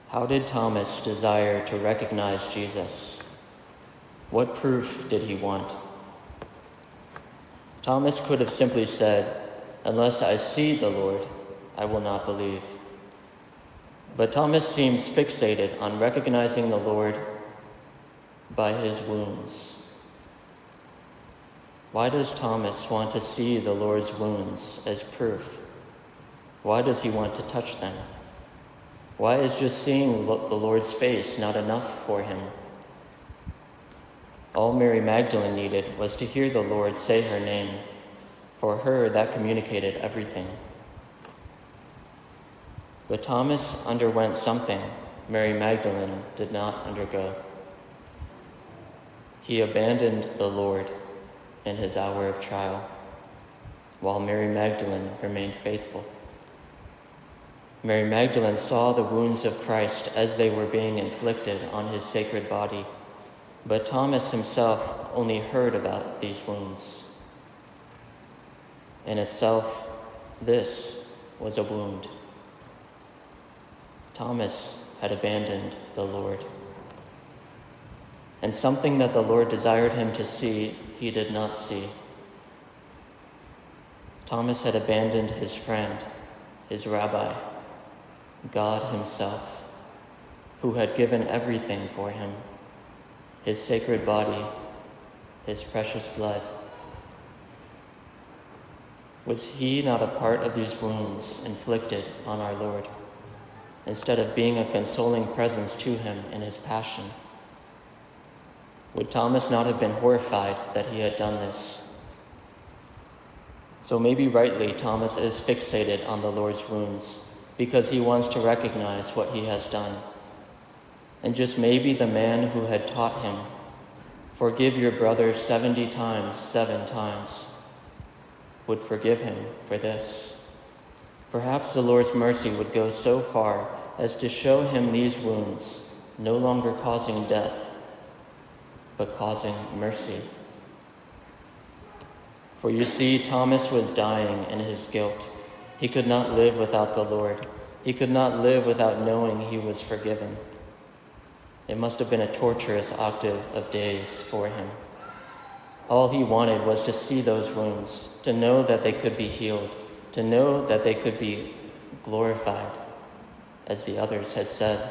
How did Thomas desire to recognize Jesus? What proof did he want? Thomas could have simply said, "Unless I see the Lord, I will not believe." But Thomas seems fixated on recognizing the Lord by his wounds. Why does Thomas want to see the Lord's wounds as proof? Why does he want to touch them? Why is just seeing the Lord's face not enough for him? All Mary Magdalene needed was to hear the Lord say her name. For her, that communicated everything. But Thomas underwent something Mary Magdalene did not undergo. He abandoned the Lord in his hour of trial, while Mary Magdalene remained faithful. Mary Magdalene saw the wounds of Christ as they were being inflicted on his sacred body, but Thomas himself only heard about these wounds. In itself, this was a wound. Thomas had abandoned the Lord. And something that the Lord desired him to see, he did not see. Thomas had abandoned his friend, his rabbi, God himself, who had given everything for him, his sacred body, his precious blood. Was he not a part of these wounds inflicted on our Lord, instead of being a consoling presence to him in his passion? Would Thomas not have been horrified that he had done this? So maybe rightly, Thomas is fixated on the Lord's wounds because he wants to recognize what he has done. And just maybe the man who had taught him, "Forgive your brother 70 times, 7 times," would forgive him for this. Perhaps the Lord's mercy would go so far as to show him these wounds, no longer causing death, but causing mercy. For you see, Thomas was dying in his guilt. He could not live without the Lord. He could not live without knowing he was forgiven. It must have been a torturous octave of days for him. All he wanted was to see those wounds, to know that they could be healed, to know that they could be glorified, as the others had said.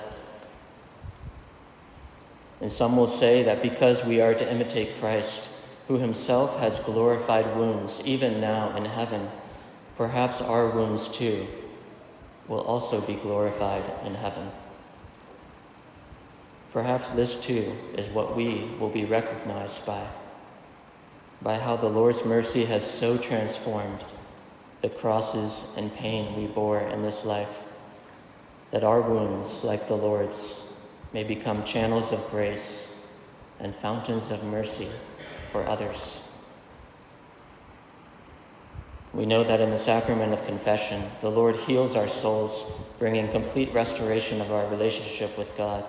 And some will say that because we are to imitate Christ, who himself has glorified wounds even now in heaven, perhaps our wounds too will also be glorified in heaven. Perhaps this too is what we will be recognized by how the Lord's mercy has so transformed the crosses and pain we bore in this life, that our wounds, like the Lord's, may become channels of grace and fountains of mercy for others. We know that in the sacrament of confession, the Lord heals our souls, bringing complete restoration of our relationship with God.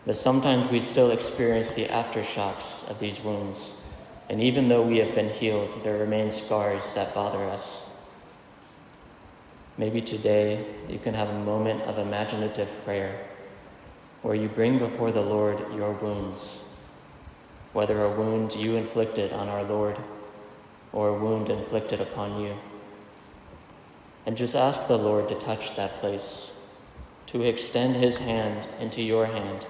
But sometimes we still experience the aftershocks of these wounds. And even though we have been healed, there remain scars that bother us. Maybe today you can have a moment of imaginative prayer where you bring before the Lord your wounds, whether a wound you inflicted on our Lord or a wound inflicted upon you. And just ask the Lord to touch that place, to extend his hand into your hand,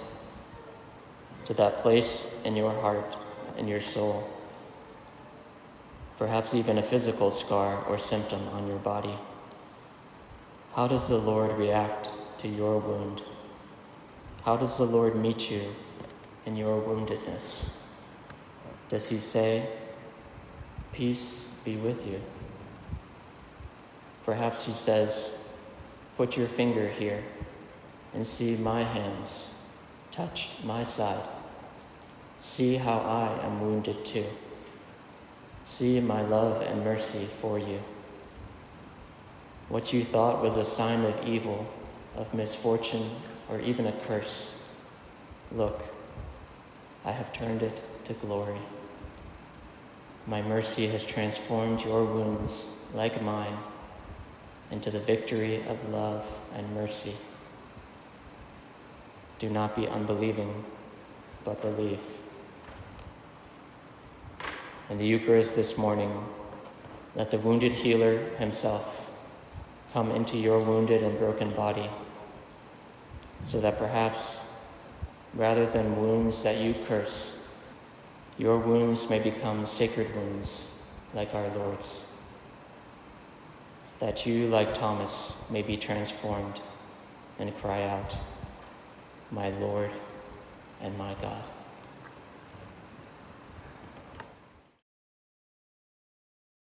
to that place in your heart, in your soul, perhaps even a physical scar or symptom on your body. How does the Lord react to your wound? How does the Lord meet you in your woundedness? Does he say, "Peace be with you"? Perhaps he says, "Put your finger here and see my hands, touch my side. See how I am wounded too. See my love and mercy for you. What you thought was a sign of evil, of misfortune, or even a curse, look, I have turned it to glory. My mercy has transformed your wounds, like mine, into the victory of love and mercy. Do not be unbelieving, but believe. In the Eucharist this morning, let the wounded healer himself come into your wounded and broken body, so that perhaps, rather than wounds that you curse, your wounds may become sacred wounds like our Lord's, that you, like Thomas, may be transformed and cry out, "My Lord and my God."